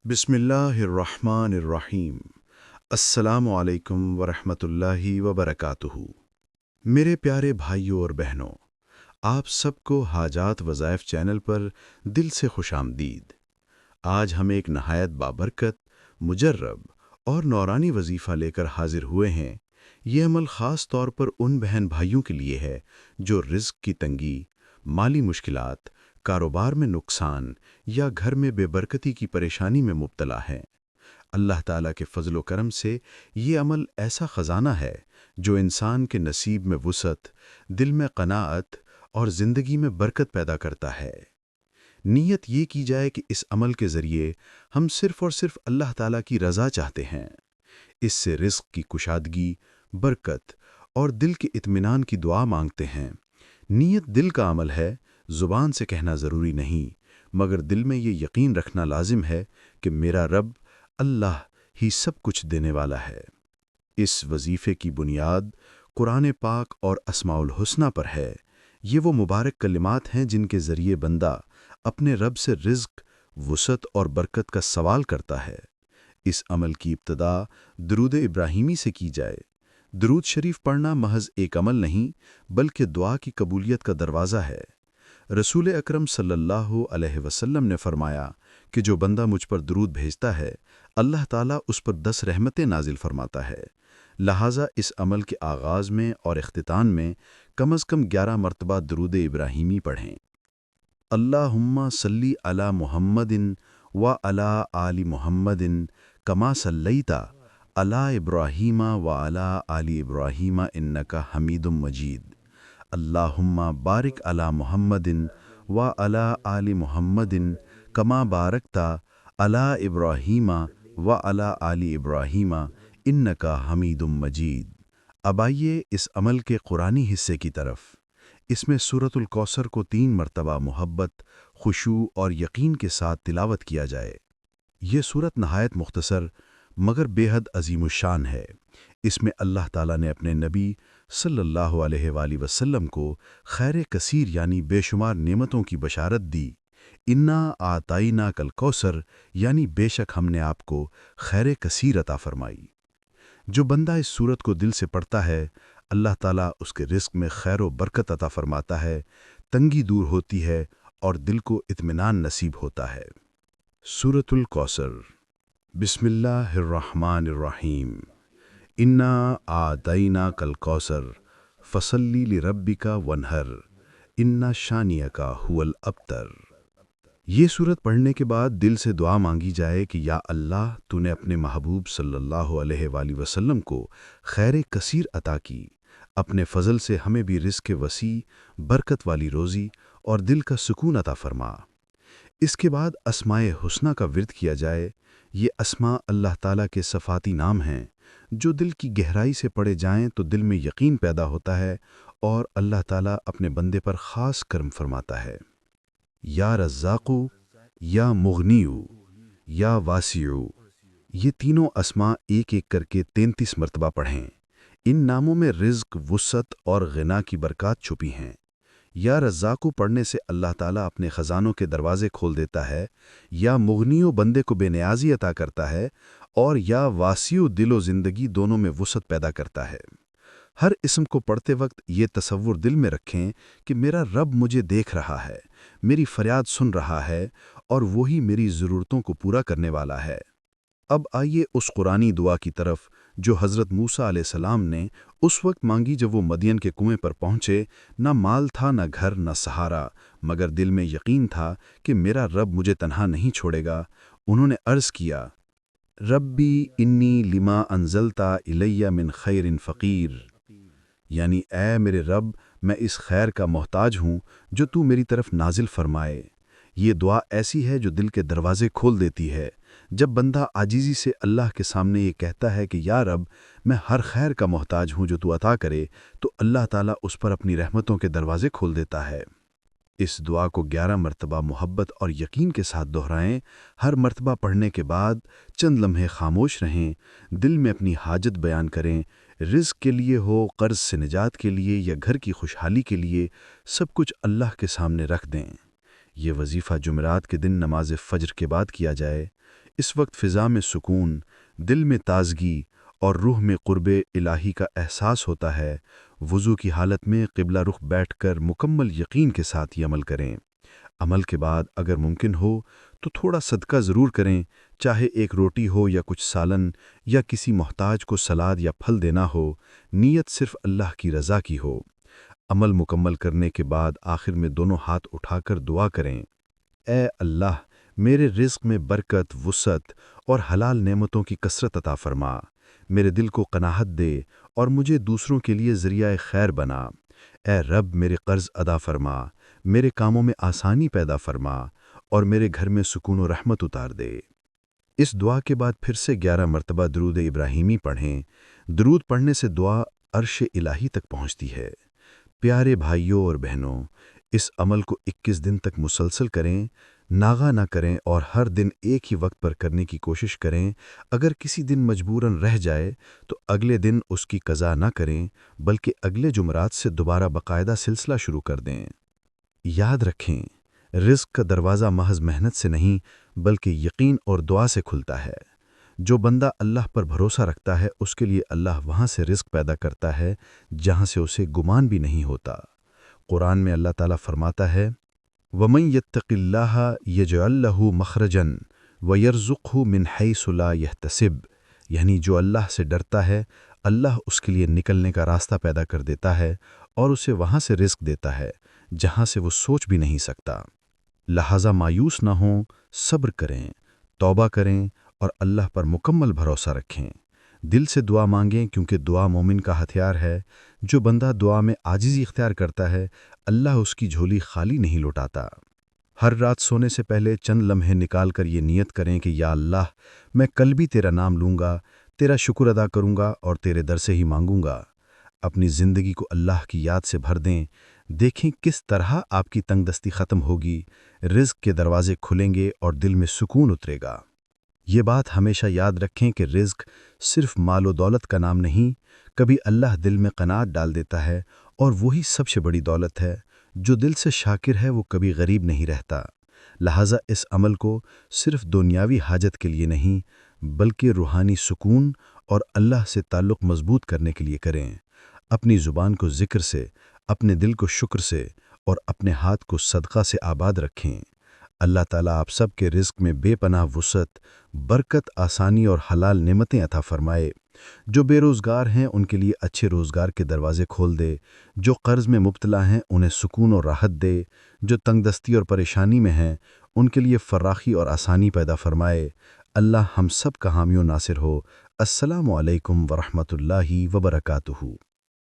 بسم اللہ الرحمن الرحیم۔ السلام علیکم ورحمۃ اللہ وبرکاتہ۔ میرے پیارے بھائیوں اور بہنوں، آپ سب کو حاجات وظائف چینل پر دل سے خوش آمدید۔ آج ہم ایک نہایت بابرکت، مجرب اور نورانی وظیفہ لے کر حاضر ہوئے ہیں۔ یہ عمل خاص طور پر ان بہن بھائیوں کے لیے ہے جو رزق کی تنگی، مالی مشکلات، کاروبار میں نقصان یا گھر میں بے برکتی کی پریشانی میں مبتلا ہیں۔ اللہ تعالیٰ کے فضل و کرم سے یہ عمل ایسا خزانہ ہے جو انسان کے نصیب میں وسعت، دل میں قناعت اور زندگی میں برکت پیدا کرتا ہے۔ نیت یہ کی جائے کہ اس عمل کے ذریعے ہم صرف اور صرف اللہ تعالیٰ کی رضا چاہتے ہیں۔ اس سے رزق کی کشادگی، برکت اور دل کے اطمینان کی دعا مانگتے ہیں۔ نیت دل کا عمل ہے، زبان سے کہنا ضروری نہیں، مگر دل میں یہ یقین رکھنا لازم ہے کہ میرا رب اللہ ہی سب کچھ دینے والا ہے۔ اس وظیفے کی بنیاد قرآن پاک اور اسماء الحسنہ پر ہے۔ یہ وہ مبارک کلمات ہیں جن کے ذریعے بندہ اپنے رب سے رزق، وسعت اور برکت کا سوال کرتا ہے۔ اس عمل کی ابتدا درود ابراہیمی سے کی جائے۔ درود شریف پڑھنا محض ایک عمل نہیں بلکہ دعا کی قبولیت کا دروازہ ہے۔ رسول اکرم صلی اللہ علیہ وسلم نے فرمایا کہ جو بندہ مجھ پر درود بھیجتا ہے، اللہ تعالیٰ اس پر 10 رحمتیں نازل فرماتا ہے۔ لہٰذا اس عمل کے آغاز میں اور اختتام میں کم از کم 11 مرتبہ درود ابراہیمی پڑھیں۔ اللہم صلی علی محمد و علی آل محمد کما صلیت علی ابراہیم و علی آل ابراہیم انک حمید مجید۔ اللہم بارک علی محمد و علی آل محمد کما بارکت علی ابراہیم و علی آل ابراہیم انک حمید مجید۔ اب آئیے اس عمل کے قرآنی حصے کی طرف۔ اس میں سورۃ الکوثر کو 3 مرتبہ محبت، خشوع اور یقین کے ساتھ تلاوت کیا جائے۔ یہ سورت نہایت مختصر مگر بے حد عظیم الشان ہے۔ اس میں اللہ تعالیٰ نے اپنے نبی صلی اللہ علیہ وآلہ وسلم کو خیر کثیر یعنی بے شمار نعمتوں کی بشارت دی۔ انا آتائینا کل کوثر یعنی بے شک ہم نے آپ کو خیر کثیر عطا فرمائی۔ جو بندہ اس سورت کو دل سے پڑھتا ہے، اللہ تعالیٰ اس کے رزق میں خیر و برکت عطا فرماتا ہے، تنگی دور ہوتی ہے اور دل کو اطمینان نصیب ہوتا ہے۔ سورۃ الکوثر۔ بسم اللہ الرحمن الرحیم۔ انا آتیناک کل کوثر فصلی لربک وانحر ان شانئک هو الابتر۔ یہ سورت پڑھنے کے بعد دل سے دعا مانگی جائے کہ یا اللہ، تو نے اپنے محبوب صلی اللہ علیہ وآلہ وسلم کو خیر کثیر عطا کی، اپنے فضل سے ہمیں بھی رزق وسیع، برکت والی روزی اور دل کا سکون عطا فرما۔ اس کے بعد اسماء حسنہ کا ورد کیا جائے۔ یہ اسماء اللہ تعالیٰ کے صفاتی نام ہیں جو دل کی گہرائی سے پڑھے جائیں تو دل میں یقین پیدا ہوتا ہے اور اللہ تعالیٰ اپنے بندے پر خاص کرم فرماتا ہے۔ یا رزاقو، یا مغنیو، یا واسعو، یہ تینوں اسماء ایک ایک کر کے 33 مرتبہ پڑھیں۔ ان ناموں میں رزق، وسعت اور غنا کی برکات چھپی ہیں۔ یا رزاقو پڑھنے سے اللہ تعالیٰ اپنے خزانوں کے دروازے کھول دیتا ہے، یا مغنیو بندے کو بے نیازی عطا کرتا ہے، اور یا واسعو دل و زندگی دونوں میں وسعت پیدا کرتا ہے۔ ہر اسم کو پڑھتے وقت یہ تصور دل میں رکھیں کہ میرا رب مجھے دیکھ رہا ہے، میری فریاد سن رہا ہے اور وہی میری ضرورتوں کو پورا کرنے والا ہے۔ اب آئیے اس قرآنی دعا کی طرف جو حضرت موسیٰ علیہ السلام نے اس وقت مانگی جب وہ مدین کے کنویں پر پہنچے۔ نہ مال تھا، نہ گھر، نہ سہارا، مگر دل میں یقین تھا کہ میرا رب مجھے تنہا نہیں چھوڑے گا۔ انہوں نے عرض کیا، ربی انی لما انزلتا الیہ من خیر فقیر، یعنی اے میرے رب، میں اس خیر کا محتاج ہوں جو تو میری طرف نازل فرمائے۔ یہ دعا ایسی ہے جو دل کے دروازے کھول دیتی ہے۔ جب بندہ عاجزی سے اللہ کے سامنے یہ کہتا ہے کہ یا رب، میں ہر خیر کا محتاج ہوں جو تو عطا کرے، تو اللہ تعالیٰ اس پر اپنی رحمتوں کے دروازے کھول دیتا ہے۔ اس دعا کو 11 مرتبہ محبت اور یقین کے ساتھ دہرائیں۔ ہر مرتبہ پڑھنے کے بعد چند لمحے خاموش رہیں، دل میں اپنی حاجت بیان کریں، رزق کے لیے ہو، قرض سے نجات کے لیے یا گھر کی خوشحالی کے لیے، سب کچھ اللہ کے سامنے رکھ دیں۔ یہ وظیفہ جمعرات کے دن نماز فجر کے بعد کیا جائے۔ اس وقت فضا میں سکون، دل میں تازگی اور روح میں قرب الہی کا احساس ہوتا ہے۔ وضو کی حالت میں قبلہ رخ بیٹھ کر مکمل یقین کے ساتھ یہ عمل کریں۔ عمل کے بعد اگر ممکن ہو تو تھوڑا صدقہ ضرور کریں، چاہے ایک روٹی ہو یا کچھ سالن، یا کسی محتاج کو سلاد یا پھل دینا ہو۔ نیت صرف اللہ کی رضا کی ہو۔ عمل مکمل کرنے کے بعد آخر میں دونوں ہاتھ اٹھا کر دعا کریں، اے اللہ، میرے رزق میں برکت، وسعت اور حلال نعمتوں کی کثرت عطا فرما۔ میرے دل کو قناعت دے اور مجھے دوسروں کے لیے ذریعہ خیر بنا۔ اے رب، میرے قرض ادا فرما، میرے کاموں میں آسانی پیدا فرما اور میرے گھر میں سکون و رحمت اتار دے۔ اس دعا کے بعد پھر سے 11 مرتبہ درود ابراہیمی پڑھیں۔ درود پڑھنے سے دعا عرش الہی تک پہنچتی ہے۔ پیارے بھائیوں اور بہنوں، اس عمل کو 21 دن تک مسلسل کریں، ناغہ نہ کریں اور ہر دن ایک ہی وقت پر کرنے کی کوشش کریں۔ اگر کسی دن مجبوراً رہ جائے تو اگلے دن اس کی قضا نہ کریں، بلکہ اگلے جمعرات سے دوبارہ باقاعدہ سلسلہ شروع کر دیں۔ یاد رکھیں، رزق کا دروازہ محض محنت سے نہیں بلکہ یقین اور دعا سے کھلتا ہے۔ جو بندہ اللہ پر بھروسہ رکھتا ہے اس کے لیے اللہ وہاں سے رزق پیدا کرتا ہے جہاں سے اسے گمان بھی نہیں ہوتا۔ قرآن میں اللہ تعالیٰ فرماتا ہے، وَمَن يَتَّقِ اللَّهَ يَجْعَل لَّهُ مَخْرَجًا وَيَرْزُقْهُ مِنْ حَيْثُ لَا يَحْتَسِبُ، یعنی جو اللہ سے ڈرتا ہے اللہ اس کے لیے نکلنے کا راستہ پیدا کر دیتا ہے اور اسے وہاں سے رزق دیتا ہے جہاں سے وہ سوچ بھی نہیں سکتا۔ لہٰذا مایوس نہ ہوں، صبر کریں، توبہ کریں اور اللہ پر مکمل بھروسہ رکھیں۔ دل سے دعا مانگیں کیونکہ دعا مومن کا ہتھیار ہے۔ جو بندہ دعا میں عاجزی اختیار کرتا ہے اللہ اس کی جھولی خالی نہیں لوٹاتا۔ ہر رات سونے سے پہلے چند لمحے نکال کر یہ نیت کریں کہ یا اللہ، میں کل بھی تیرا نام لوں گا، تیرا شکر ادا کروں گا اور تیرے در سے ہی مانگوں گا۔ اپنی زندگی کو اللہ کی یاد سے بھر دیں، دیکھیں کس طرح آپ کی تنگ دستی ختم ہوگی، رزق کے دروازے کھلیں گے اور دل میں سکون اترے گا۔ یہ بات ہمیشہ یاد رکھیں کہ رزق صرف مال و دولت کا نام نہیں، کبھی اللہ دل میں قناعت ڈال دیتا ہے اور وہی سب سے بڑی دولت ہے۔ جو دل سے شاکر ہے وہ کبھی غریب نہیں رہتا۔ لہٰذا اس عمل کو صرف دنیاوی حاجت کے لیے نہیں بلکہ روحانی سکون اور اللہ سے تعلق مضبوط کرنے کے لیے کریں۔ اپنی زبان کو ذکر سے، اپنے دل کو شکر سے اور اپنے ہاتھ کو صدقہ سے آباد رکھیں۔ اللہ تعالیٰ آپ سب کے رزق میں بے پناہ وسعت، برکت، آسانی اور حلال نعمتیں عطا فرمائے۔ جو بے روزگار ہیں ان کے لیے اچھے روزگار کے دروازے کھول دے، جو قرض میں مبتلا ہیں انہیں سکون اور راحت دے، جو تنگ دستی اور پریشانی میں ہیں ان کے لیے فراخی اور آسانی پیدا فرمائے۔ اللہ ہم سب کا حامی و ناصر ہو۔ السلام علیکم ورحمۃ اللہ وبرکاتہ۔